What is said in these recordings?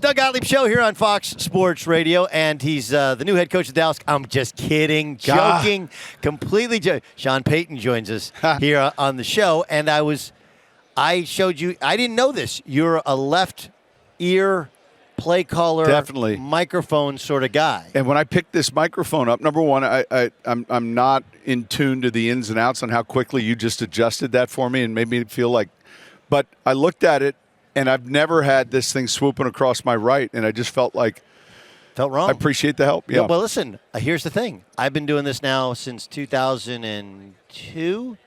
Doug Gottlieb Show here on Fox Sports Radio, and he's the new head coach of Dallas. I'm just kidding, joking, completely joking. Sean Payton joins us here on the show, and I showed you, I didn't know this. You're a left ear play caller, definitely microphone sort of guy. And when I picked this microphone up, number one, I'm not in tune to the ins and outs on how quickly you just adjusted that for me and made me feel like, but I looked at it, and I've never had this thing swooping across my right, and I just felt wrong. I appreciate the help. Yeah. Well, listen, here's the thing. I've been doing this now since 2002.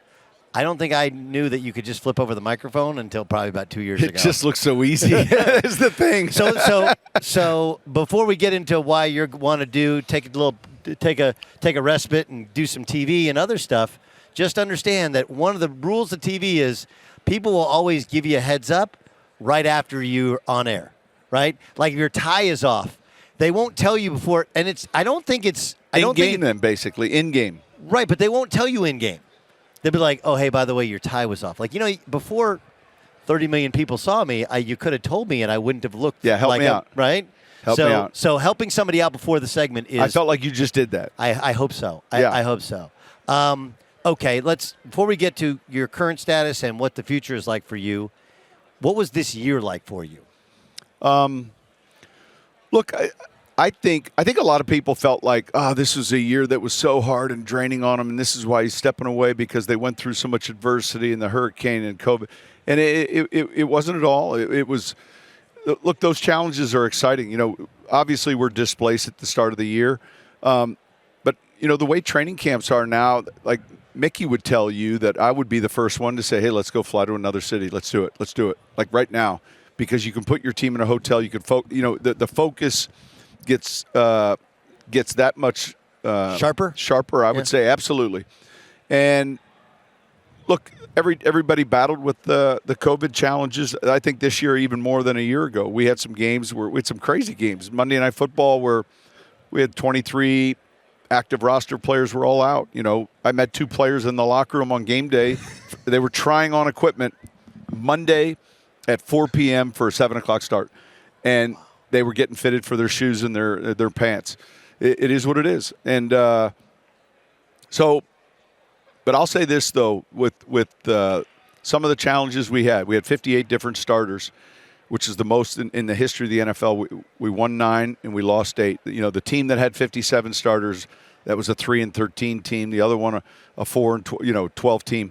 I don't think I knew that you could just flip over the microphone until probably about 2 years ago. It just looks so easy. Is the thing. So before we get into why you want to take a respite and do some TV and other stuff, just understand that one of the rules of TV is people will always give you a heads up right after you're on air, right? Like if your tie is off, they won't tell you before, and basically in game, right? But they won't tell you in game. They'll be like, "Oh, hey, by the way, your tie was off." Like before 30 million people saw me, you could have told me, and I wouldn't have looked. Yeah, help me out, right? Help me out. So helping somebody out before the segment is. I felt like you just did that. I hope so. Yeah. I hope so. Okay, before we get to your current status and what the future is like for you. What was this year like for you? Look, I think a lot of people felt like, this was a year that was so hard and draining on them, and this is why he's stepping away because they went through so much adversity and the hurricane and COVID. And it wasn't at all. It was, look, those challenges are exciting. Obviously we're displaced at the start of the year. But, the way training camps are now, like Mickey would tell you that I would be the first one to say, hey, let's go fly to another city. Let's do it. Like right now, because you can put your team in a hotel. You can the focus gets that much sharper. I would say absolutely. And look, everybody battled with the COVID challenges. I think this year even more than a year ago. We had some games we had some crazy games. Monday Night Football where we had 23 active roster players were all out. I met 2 players in the locker room on game day. They were trying on equipment Monday at 4 p.m. for a 7 o'clock start, and they were getting fitted for their shoes and their pants. It is what it is, and but I'll say this though, with some of the challenges we had 58 different starters, which is the most in the history of the NFL. We won 9 and we lost 8. The team that had 57 starters, that was a 3-13 team. The other one, a 4-12 team.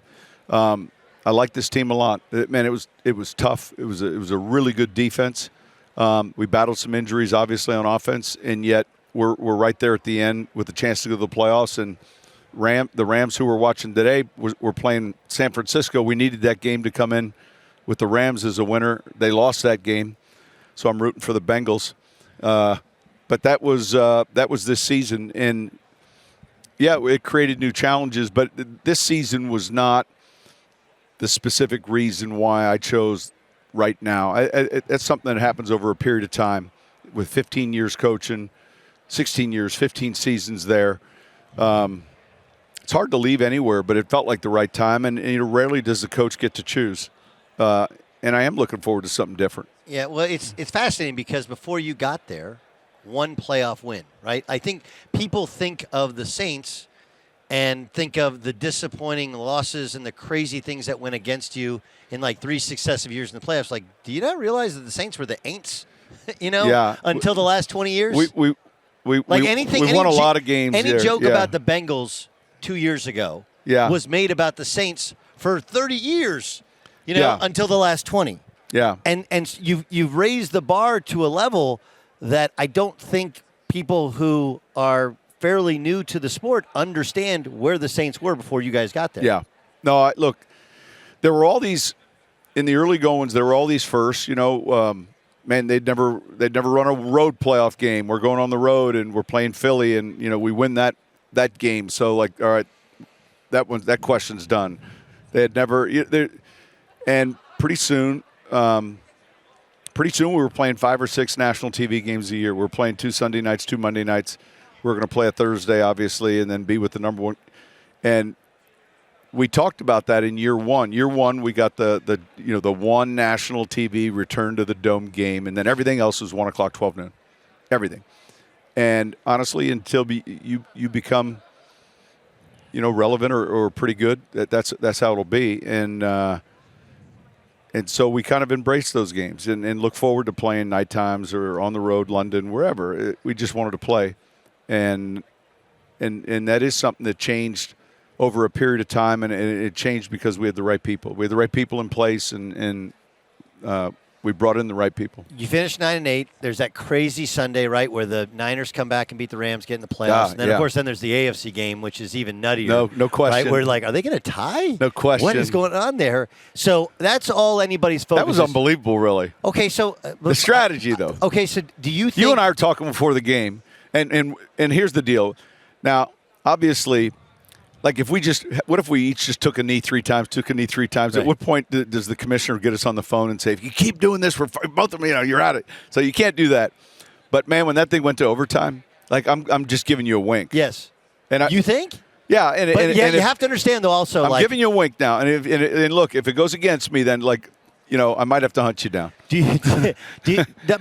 I like this team a lot. Man, it was tough. It was a really good defense. We battled some injuries, obviously, on offense, and yet we're right there at the end with a chance to go to the playoffs. And the Rams, who we're watching today, were playing San Francisco. We needed that game to come in with the Rams as a winner. They lost that game, so I'm rooting for the Bengals. But that was this season, and yeah, it created new challenges. But this season was not the specific reason why I chose right now. That's something that happens over a period of time. With 15 years coaching, 16 years, 15 seasons there. It's hard to leave anywhere, but it felt like the right time, and rarely does the coach get to choose. And I am looking forward to something different. Yeah, well, it's fascinating because before you got there, one playoff win, right? I think people think of the Saints and think of the disappointing losses and the crazy things that went against you in like 3 successive years in the playoffs. Like, do you not realize that the Saints were the Aints, until the last 20 years? We won a lot of games. Any joke about the Bengals 2 years ago was made about the Saints for 30 years. Until the last 20. Yeah. And you've raised the bar to a level that I don't think people who are fairly new to the sport understand where the Saints were before you guys got there. Yeah. No, look, there were all these in the early goings. There were all these firsts. Man, they'd never run a road playoff game. We're going on the road and we're playing Philly, and we win that game. So all right, that question's done. They had never. And pretty soon we were playing 5 or 6 national TV games a year. We're playing 2 Sunday nights, 2 Monday nights. We're going to play a Thursday, obviously, and then be with the number one. And we talked about that in year one. Year one, we got the one national TV return to the Dome game, and then everything else was 1 o'clock, 12 noon, everything. And honestly, until you become, relevant or pretty good, that's how it'll be. And so we kind of embrace those games and look forward to playing night times or on the road, London, wherever. We just wanted to play, and that is something that changed over a period of time, and it changed because we had the right people. We had the right people in place, and we brought in the right people. You finished 9-8. There's that crazy Sunday, right, where the Niners come back and beat the Rams, get in the playoffs. And then, of course, there's the AFC game, which is even nuttier. No question. Right? We're like, are they going to tie? No question. What is going on there? So that's all anybody's focus. That was unbelievable, really. Okay, so the strategy, though. Okay, so do you think you and I were talking before the game, and here's the deal. Now, obviously, like what if we each just took a knee 3 times, Right. At what point does the commissioner get us on the phone and say, if you keep doing this, we're both of them, you're at it. So you can't do that. But man, when that thing went to overtime, like I'm just giving you a wink. Yes. And you think? Yeah, and you have to understand though. Also, I'm giving you a wink now, and look, if it goes against me, then I might have to hunt you down.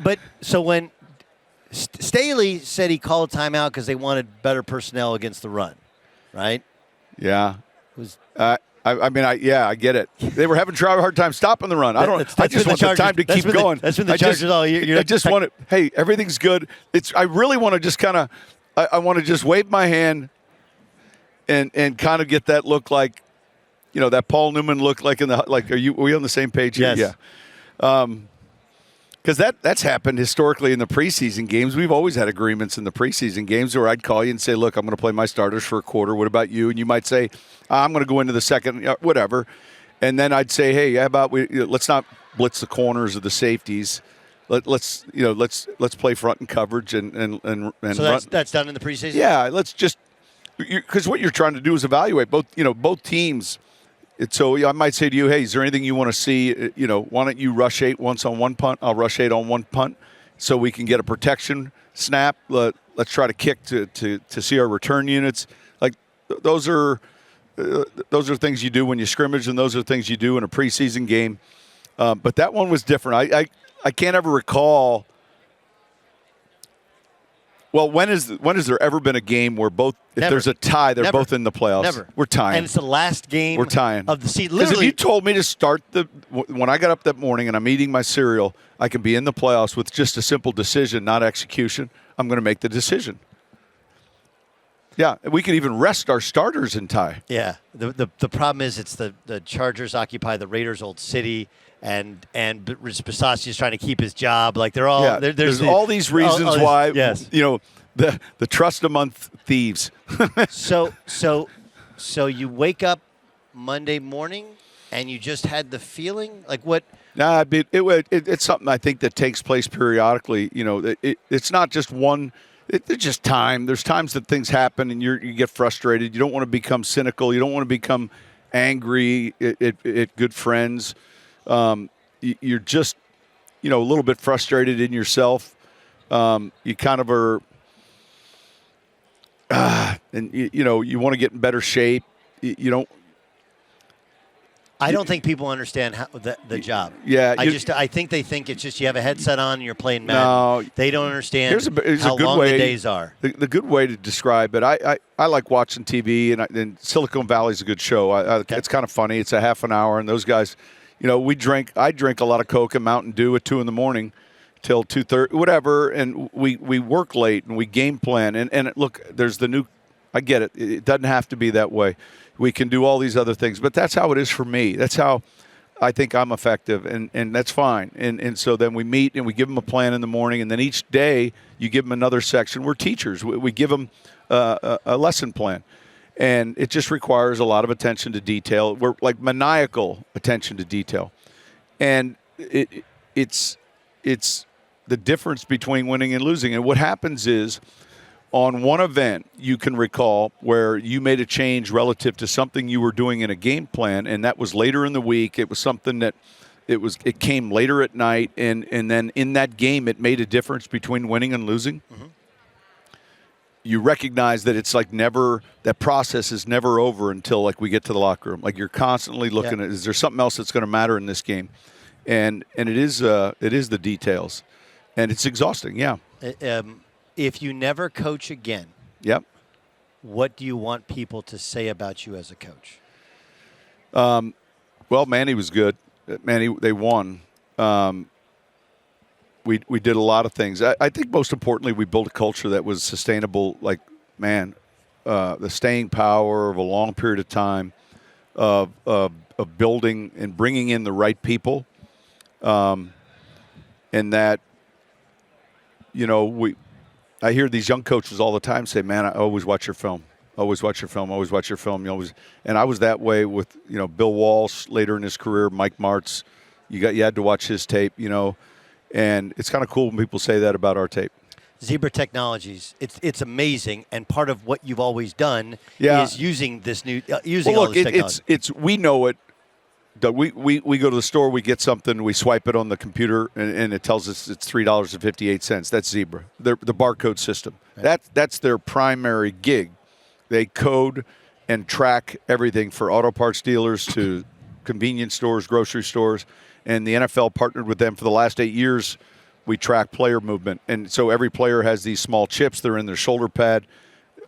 But so when Staley said he called timeout because they wanted better personnel against the run, right? Yeah. I get it. They were having a hard time stopping the run. I just want the time to keep going. That's been the Chargers all year. I just want to, hey, everything's good. I really want to just kind of, I want to just wave my hand and kind of get that look like, that Paul Newman look like are we on the same page here? Yes. Yeah. Because that's happened historically in the preseason games. We've always had agreements in the preseason games where I'd call you and say, look, I'm going to play my starters for a quarter. What about you? And you might say, I'm going to go into the second, whatever. And then I'd say, hey, how about let's not blitz the corners or the safeties. Let's play front and coverage and so that's done in the preseason? Yeah, let's just – because what you're trying to do is evaluate both teams. So I might say to you, hey, is there anything you want to see? Why don't you rush 8 once on one punt? I'll rush 8 on one punt so we can get a protection snap. Let's try to kick to see our return units. Like those are things you do when you scrimmage, and those are things you do in a preseason game. But that one was different. I can't ever recall. Well, when has there ever been a game where there's a tie, they're both in the playoffs? Never. We're tying. And it's the last game We're tying. of the season. Because if you told me to start when I got up that morning and I'm eating my cereal, I can be in the playoffs with just a simple decision, not execution, I'm going to make the decision. Yeah, we could even rest our starters and tie. Yeah. The problem is it's the Chargers occupy the Raiders' old city. And Bisaccia is trying to keep his job. Like they're all there's all these reasons why. Yes. The trust among thieves. So you wake up Monday morning and you just had the feeling like what? Nah, it's something I think that takes place periodically. It's not just one. It's just time. There's times that things happen and you get frustrated. You don't want to become cynical. You don't want to become angry at good friends. You're just, a little bit frustrated in yourself. You kind of are, and you want to get in better shape. You don't. I don't think people understand how the job. Yeah, I think they think it's just you have a headset on and you're playing Madden. No, they don't understand here's how a good long way, the days are. The good way to describe it, I like watching TV, and Silicon Valley's a good show. It's kind of funny. It's a half an hour, and those guys. I drink a lot of Coke and Mountain Dew at 2 a.m. till 2:30, whatever, and we work late and we game plan. And look, there's the new. I get it. It doesn't have to be that way. We can do all these other things, but that's how it is for me. That's how I think I'm effective, and that's fine. And so then we meet and we give them a plan in the morning, and then each day you give them another section. We're teachers. We give them a lesson plan. And it just requires a lot of attention to detail. We're like maniacal attention to detail. And it's the difference between winning and losing. And what happens is on one event, you can recall where you made a change relative to something you were doing in a game plan, and that was later in the week. It was something that it came later at night, and then in that game it made a difference between winning and losing. Mm-hmm. you recognize that it's like never, that process is never over until like we get to the locker room. Like you're constantly looking at, is there something else that's going to matter in this game? And it is the details, and it's exhausting. Yeah. If you never coach again, Yep. what do you want people to say about you as a coach? Well, Manny was good. Manny, they won. We did a lot of things. I think most importantly, we built a culture that was sustainable. Like, man, the staying power of a long period of time, of building and bringing in the right people, and that, I hear these young coaches all the time say, "Man, I always watch your film. Always watch your film. Always watch your film." And I was that way with Bill Walsh later in his career, Mike Martz. You had to watch his tape, and it's kind of cool when people say that about our tape. Zebra Technologies, it's amazing, and part of what you've always done is using this new all this technology. We know it. Doug, we go to the store, we get something, we swipe it on the computer, and it tells us it's $3.58. That's Zebra, the barcode system. Right. That's their primary gig. They code and track everything for auto parts dealers to convenience stores, grocery stores, and the NFL partnered with them for the last 8 years. We track player movement, and so every player has these small chips. They're in their shoulder pad.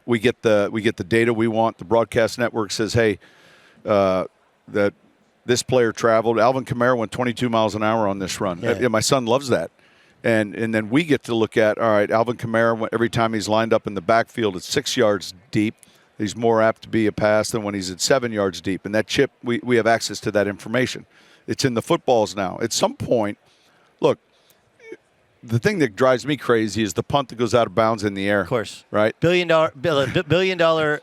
We get the data we want. The broadcast network says, "Hey, that this player traveled. Alvin Kamara went 22 miles an hour on this run." Yeah. My son loves that, and then we get to look at, all right, Alvin Kamara, every time he's lined up in the backfield at 6 yards deep, he's more apt to be a pass than when he's at 7 yards deep. And that chip, we have access to that information. It's in the footballs now. At some point, look, the thing that drives me crazy is the punt that goes out of bounds in the air. Of course. Right? $5 billion sport.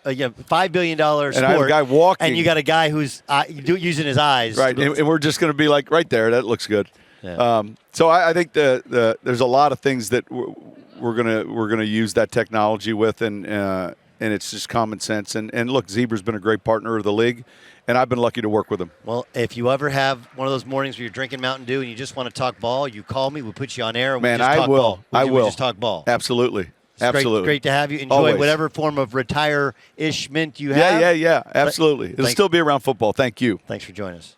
And I have a guy walking. And you got a guy who's using his eyes. Right, and we're just going to be like, right there, that looks good. Yeah. So I think there's a lot of things that we're gonna use that technology with, and it's just common sense. And look, Zebra's been a great partner of the league, and I've been lucky to work with them. Well, if you ever have one of those mornings where you're drinking Mountain Dew and you just want to talk ball, you call me. We'll put you on air. And Man, we'll just talk ball. I will. We just talk ball. Absolutely. It's Absolutely. Great to have you. Enjoy Always. whatever form of retire-ish mint you have. Yeah. Absolutely. It'll still be around football. Thank you. Thanks for joining us.